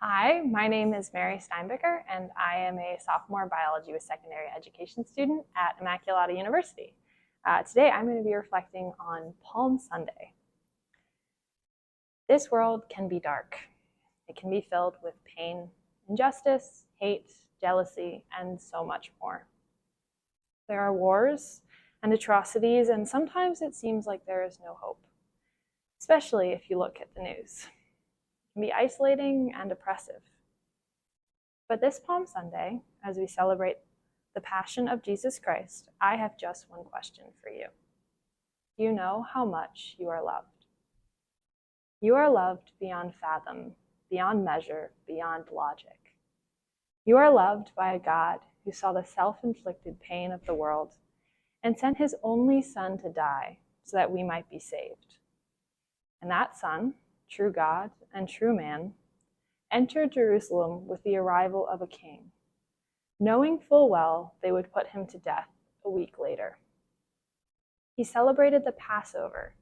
Hi, my name is Mary Steinbicker, and I am a sophomore biology with secondary education student at Immaculata University. Today, I'm going to be reflecting on Palm Sunday. This world can be dark. It can be filled with pain, injustice, hate, jealousy, and so much more. There are wars and atrocities, and sometimes it seems like there is no hope, especially if you look at the news. Can be isolating and oppressive. But this Palm Sunday, as we celebrate the Passion of Jesus Christ, I have just one question for you. Do you know how much you are loved? You are loved beyond fathom, beyond measure, beyond logic. You are loved by a God who saw the self-inflicted pain of the world and sent his only Son to die so that we might be saved. And that Son, true God and true man, entered Jerusalem with the arrival of a king, knowing full well they would put him to death a week later. He celebrated the Passover,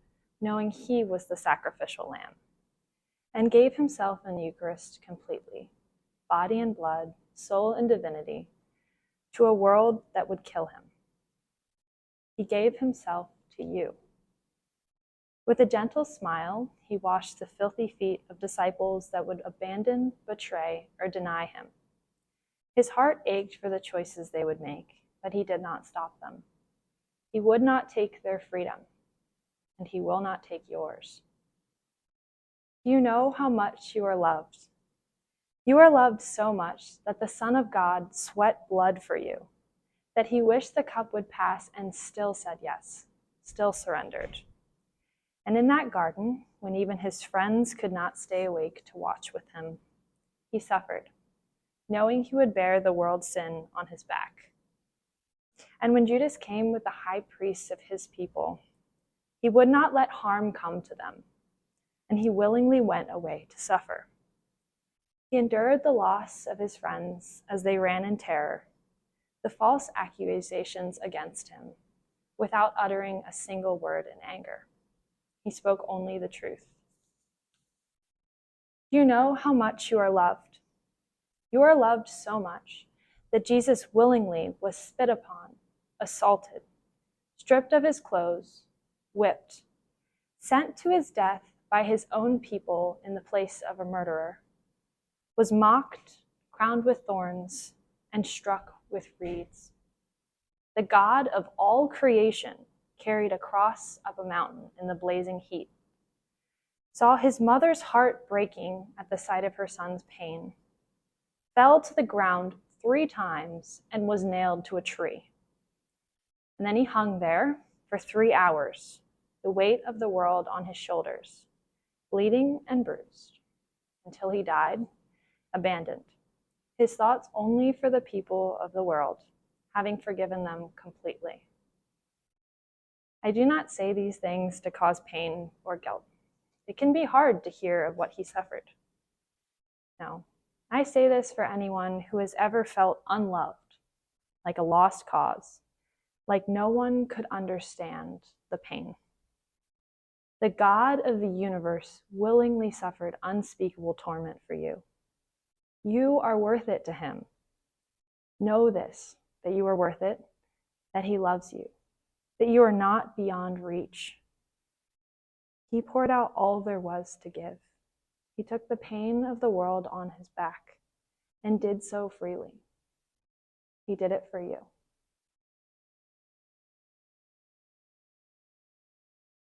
knowing he was the sacrificial lamb, and gave himself in the Eucharist completely, body and blood, soul and divinity, to a world that would kill him. He gave himself to you. With a gentle smile, he washed the filthy feet of disciples that would abandon, betray, or deny him. His heart ached for the choices they would make, but he did not stop them. He would not take their freedom, and he will not take yours. Do you know how much you are loved? You are loved so much that the Son of God sweat blood for you, that he wished the cup would pass and still said yes, still surrendered. And in that garden, when even his friends could not stay awake to watch with him, he suffered, knowing he would bear the world's sin on his back. And when Judas came with the high priests of his people, he would not let harm come to them, and he willingly went away to suffer. He endured the loss of his friends as they ran in terror, the false accusations against him, without uttering a single word in anger. He spoke only the truth. Do you know how much you are loved? You are loved so much that Jesus willingly was spit upon, assaulted, stripped of his clothes, whipped, sent to his death by his own people in the place of a murderer, was mocked, crowned with thorns, and struck with reeds. The God of all creation carried a cross up a mountain in the blazing heat, saw his mother's heart breaking at the sight of her son's pain, fell to the ground 3 times and was nailed to a tree. And then he hung there for 3 hours, the weight of the world on his shoulders, bleeding and bruised, until he died, abandoned, his thoughts only for the people of the world, having forgiven them completely. I do not say these things to cause pain or guilt. It can be hard to hear of what he suffered. No, I say this for anyone who has ever felt unloved, like a lost cause, like no one could understand the pain. The God of the universe willingly suffered unspeakable torment for you. You are worth it to him. Know this, that you are worth it, that he loves you, that you are not beyond reach. He poured out all there was to give. He took the pain of the world on his back and did so freely. He did it for you.